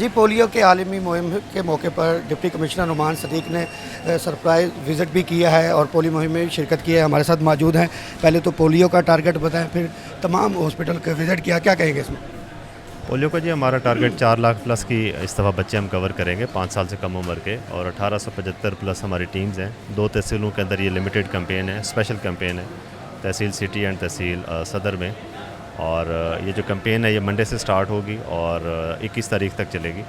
जी, polio के आलमी मुहिम के मौके पर डिप्टी कमिश्नर नुमान सदीक ने सरप्राइज़ विज़िट भी किया है और पोलियो मुहिम में शिरकत की है। हमारे साथ मौजूद हैं। पहले तो पोलियो का टारगेट बताएं, फिर तमाम हॉस्पिटल का विज़िट किया, क्या कहेंगे इसमें? पोलियो का जी हमारा टारगेट 4 लाख प्लस की इस दफ़ा बच्चे हम कवर करेंगे 5 साल से कम उम्र के, और 1875 प्लस हमारी टीम्स हैं। 2 तहसीलों के अंदर ये लिमिटेड कैंपेन है, स्पेशल कैंपेन है, तहसील सिटी एंड तहसील सदर में। और ये जो कैंपेन है ये मंडे से स्टार्ट होगी और 21 तारीख तक चलेगी।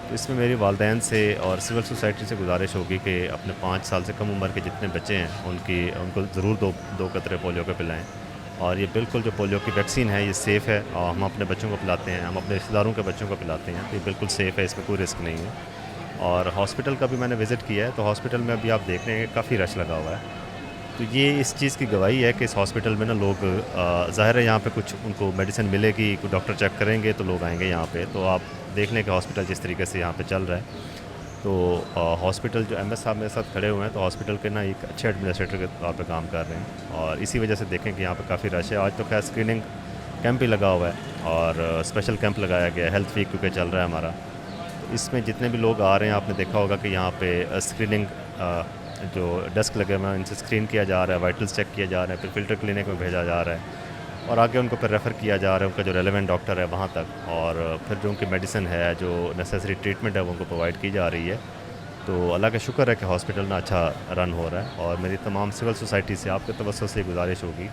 तो इसमें मेरी वालिदैन से और सिविल सोसाइटी से गुजारिश होगी कि अपने 5 साल से कम उम्र के जितने बच्चे हैं उनको ज़रूर दो कतरे पोलियो के पिलाएँ। और ये बिल्कुल जो पोलियो की वैक्सीन है ये सेफ़ है, और हम अपने बच्चों को पिलाते हैं, हम अपने रिश्तेदारों के बच्चों को पिलाते हैं, तो ये बिल्कुल सेफ़ है, इसमें कोई रिस्क नहीं है। और हॉस्पिटल का भी मैंने विज़िट किया है, तो हॉस्पिटल में अभी आप देख रहे हैं काफ़ी रश लगा हुआ है। तो ये इस चीज़ की गवाही है कि इस हॉस्पिटल में ना लोग ज़ाहिर है यहाँ पे कुछ उनको मेडिसिन मिलेगी, कोई डॉक्टर चेक करेंगे तो लोग आएंगे यहाँ पे। तो आप देख लें कि हॉस्पिटल जिस तरीके से यहाँ पे चल रहा है। तो हॉस्पिटल जो एमएस साहब मेरे साथ खड़े हुए हैं, तो हॉस्पिटल के ना एक अच्छे एडमिनिस्ट्रेटर के तौर पे काम कर रहे हैं, और इसी वजह से देखें कि यहाँ पे काफ़ी रश है। आज तो खैर स्क्रीनिंग कैंप भी लगा हुआ है और स्पेशल कैंप लगाया गया है, हेल्थ वीक क्योंकि चल रहा है हमारा। तो इसमें जितने भी लोग आ रहे हैं, आपने देखा होगा कि यहाँ पे स्क्रीनिंग जो डेस्क लगे हुए हैं इनसे स्क्रीन किया जा रहा है, वाइटल्स चेक किया जा रहा है, फिर फिल्टर क्लिनिक में भेजा जा रहा है, और आगे उनको फिर रेफ़र किया जा रहा है उनका जो रेलेवेंट डॉक्टर है वहाँ तक, और फिर जो उनकी मेडिसिन है, जो नेसेसरी ट्रीटमेंट है वो उनको प्रोवाइड की जा रही है। तो अल्लाह का शुक्र है कि हॉस्पिटल ना अच्छा रन हो रहा है। और मेरी तमाम सिविल सोसाइटी से आपके तवज्जो से गुजारिश होगी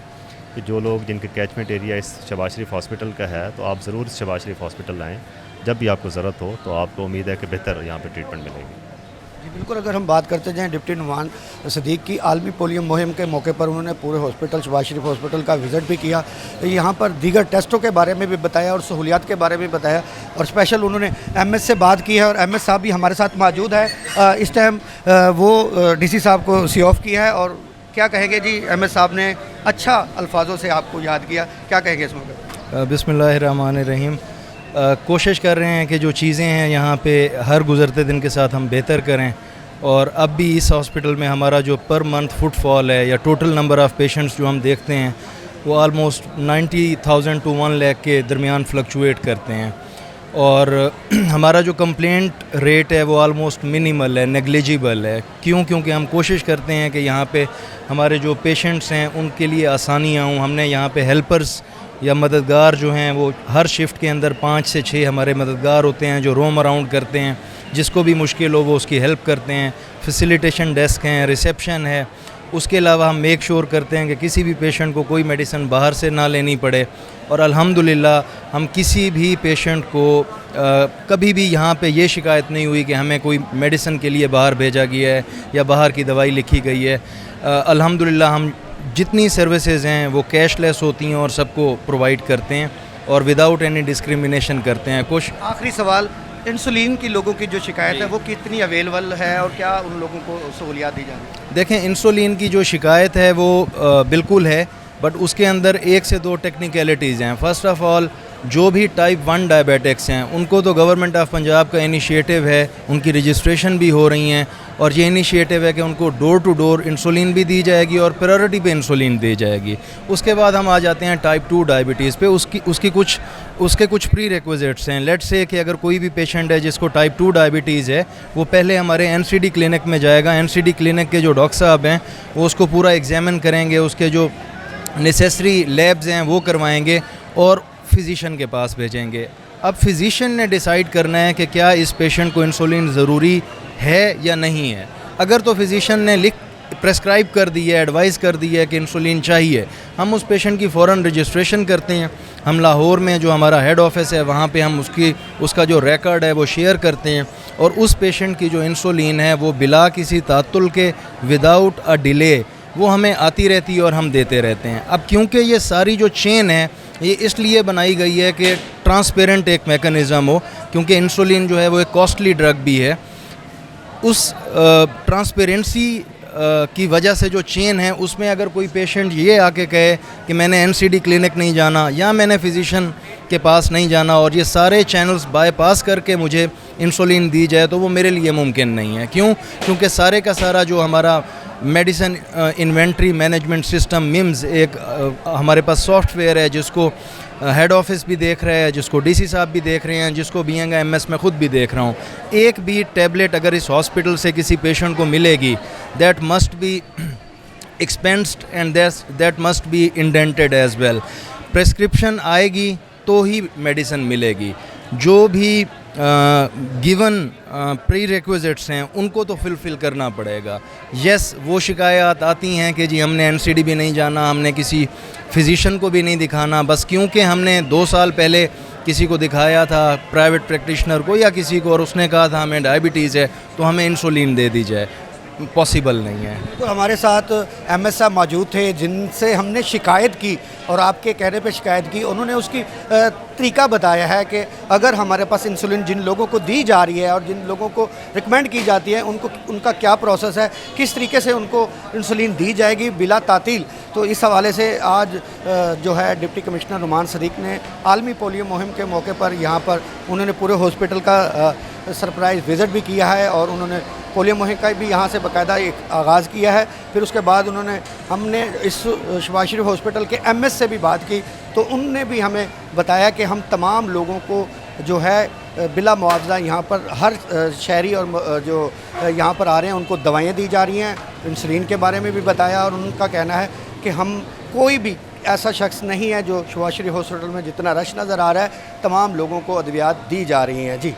कि जो लोग जिनके कैचमेंट एरिया इस शहबाज शरीफ हॉस्पिटल का है, तो आप ज़रूर इस शहबाज शरीफ हॉस्पिटल आएँ। जब भी आपको ज़रूरत हो तो आपको उम्मीद है कि बेहतर यहाँ पर ट्रीटमेंट मिलेगी। जी बिल्कुल, अगर हम बात करते जाएँ डिप्टी नुमान सदीक की, आलमी पोलियो मुहिम के मौके पर उन्होंने पूरे हॉस्पिटल शहबाज शरीफ हॉस्पिटल का विज़िट भी किया। यहाँ पर दीगर टेस्टों के बारे में भी बताया और सहूलियात के बारे में बताया, और स्पेशल उन्होंने एमएस से बात की है, और एमएस साहब भी हमारे साथ मौजूद है। इस टाइम वो डीसी साहब को सी ऑफ किया है, और क्या कहेंगे जी, एमएस साहब ने अच्छा अल्फाजों से आपको याद किया, क्या कहेंगे इस मौके? बिस्मिल्लाहिर्रहमानिर्रहीम। कोशिश कर रहे हैं कि जो चीज़ें हैं यहाँ पे हर गुज़रते दिन के साथ हम बेहतर करें, और अब भी इस हॉस्पिटल में हमारा जो पर मंथ फुटफॉल है या टोटल नंबर ऑफ़ पेशेंट्स जो हम देखते हैं वो आलमोस्ट 90,000 टू 1 लाख के दरमियान फ्लक्चुएट करते हैं, और हमारा जो कंप्लेंट रेट है वो आलमोस्ट मिनिमल है, नेग्लिजिबल है। क्योंकि हम कोशिश करते हैं कि यहाँ पे हमारे जो पेशेंट्स हैं उनके लिए आसानियाँ हों। हमने यहाँ पे हेल्पर्स या मददगार जो हैं वो हर शिफ्ट के अंदर 5 से 6 हमारे मददगार होते हैं जो रोम अराउंड करते हैं, जिसको भी मुश्किल हो वो उसकी हेल्प करते हैं। फैसिलिटेशन डेस्क हैं, रिसेप्शन है। उसके अलावा हम मेक श्योर करते हैं कि किसी भी पेशेंट को कोई मेडिसिन बाहर से ना लेनी पड़े, और अल्हम्दुलिल्लाह हम किसी भी पेशेंट को कभी भी यहाँ पे ये शिकायत नहीं हुई कि हमें कोई मेडिसिन के लिए बाहर भेजा गया है या बाहर की दवाई लिखी गई है। अल्हम्दुलिल्लाह हम जितनी सर्विसेज हैं वो कैशलेस होती हैं और सबको प्रोवाइड करते हैं और विदाउट एनी डिस्क्रिमिनेशन करते हैं। कुछ आखिरी सवाल, इंसुलिन की लोगों की जो शिकायत है वो कितनी अवेलेबल है और क्या उन लोगों को सहूलियात दी जा रही है? देखें, इंसुलिन की जो शिकायत है वो बिल्कुल है, बट उसके अंदर 1 से 2 टेक्निकलिटीज़ हैं। फ़र्स्ट ऑफ़ ऑल, जो भी टाइप 1 डायबिटिक्स हैं उनको तो गवर्नमेंट ऑफ पंजाब का इनिशिएटिव है, उनकी रजिस्ट्रेशन भी हो रही हैं, और ये इनिशिएटिव है कि उनको डोर टू डोर इंसुलिन भी दी जाएगी और प्रायोरिटी पे इंसुलिन दी जाएगी। उसके बाद हम आ जाते हैं टाइप 2 डायबिटीज़ पे। उसके कुछ प्री रिक्विजिट्स हैं। लेट्स से कि अगर कोई भी पेशेंट है जिसको टाइप 2 डायबिटीज़ है, वो पहले हमारे एनसीडी क्लिनिक में जाएगा। एनसीडी क्लिनिक के जो डॉक्टर साहब हैं वो उसको पूरा एग्जामिन करेंगे, उसके जो नेसेसरी लैब्स हैं वो करवाएंगे और फिजिशियन के पास भेजेंगे। अब फिजिशियन ने डिसाइड करना है कि क्या इस पेशेंट को इंसुलिन ज़रूरी है या नहीं है। अगर तो फिजिशियन ने प्रेस्क्राइब कर दी है, एडवाइस कर दी है कि इंसुलिन चाहिए, हम उस पेशेंट की फ़ौरन रजिस्ट्रेशन करते हैं। हम लाहौर में जो हमारा हेड ऑफिस है वहाँ पे हम उसका जो रिकॉर्ड है वो शेयर करते हैं, और उस पेशेंट की जो इंसुलिन है वो बिला किसी तात्तुल के, विदाउट अ डिले, वो हमें आती रहती है और हम देते रहते हैं। अब क्योंकि ये सारी जो चेन है ये इसलिए बनाई गई है कि ट्रांसपेरेंट एक मेकनिज़म हो, क्योंकि इंसुलिन जो है वो एक कॉस्टली ड्रग भी है। उस ट्रांसपेरेंसी की वजह से जो चेन है उसमें अगर कोई पेशेंट ये आके कहे कि मैंने एनसीडी क्लिनिक नहीं जाना या मैंने फिजिशियन के पास नहीं जाना और ये सारे चैनल्स बाईपास करके मुझे इंसुलिन दी जाए, तो वो मेरे लिए मुमकिन नहीं है। क्योंकि सारे का सारा जो हमारा medicine inventory management system memes एक हमारे पास सॉफ्टवेयर है जिसको हेड ऑफिस भी देख रहा है, जिसको डीसी साहब भी देख रहे हैं, जिसको बीएंगा एमएस मैं खुद भी देख रहा हूँ, एक भी टैबलेट अगर इस हॉस्पिटल से किसी पेशेंट को मिलेगी, that must be expensed and that must be indented as well. Prescription आएगी तो ही मेडिसिन मिलेगी। जो भी गिवन प्री रिक्विजिट्स हैं उनको तो फुलफ़िल करना पड़ेगा। यस, वो शिकायत आती हैं कि जी हमने एनसीडी भी नहीं जाना, हमने किसी फिजिशियन को भी नहीं दिखाना, बस क्योंकि हमने 2 साल पहले किसी को दिखाया था, प्राइवेट प्रैक्टिशनर को या किसी को, और उसने कहा था हमें डायबिटीज़ है तो हमें इंसुलिन दे दी जाए। पॉसिबल नहीं है। तो हमारे साथ एमएस साहब मौजूद थे जिनसे हमने शिकायत की और आपके कहने पे शिकायत की। उन्होंने उसकी तरीका बताया है कि अगर हमारे पास इंसुलिन जिन लोगों को दी जा रही है और जिन लोगों को रिकमेंड की जाती है उनका क्या प्रोसेस है, किस तरीके से उनको इंसुलिन दी जाएगी बिला तातील। तो इस हवाले से आज जो है डिप्टी कमिश्नर नुमान सदीक ने आलमी पोलियो मुहिम के मौके पर यहाँ पर उन्होंने पूरे हॉस्पिटल का सरप्राइज़ विज़िट भी किया है और उन्होंने पोलियो मुहिम का भी यहाँ से बाकायदा एक आगाज़ किया है। फिर उसके बाद हमने इस शहबाज शरीफ हॉस्पिटल के एमएस से भी बात की तो उनने भी हमें बताया कि हम तमाम लोगों को जो है बिला मुआवजा यहाँ पर हर शहरी और जो यहाँ पर आ रहे हैं उनको दवाइयाँ दी जा रही हैं। इंसुलिन के बारे में भी बताया और उनका कहना है कि हम कोई भी ऐसा शख्स नहीं है जो शहबाज शरीफ हॉस्पिटल में जितना रश नज़र आ रहा है, तमाम लोगों को अद्वियात दी जा रही हैं। जी।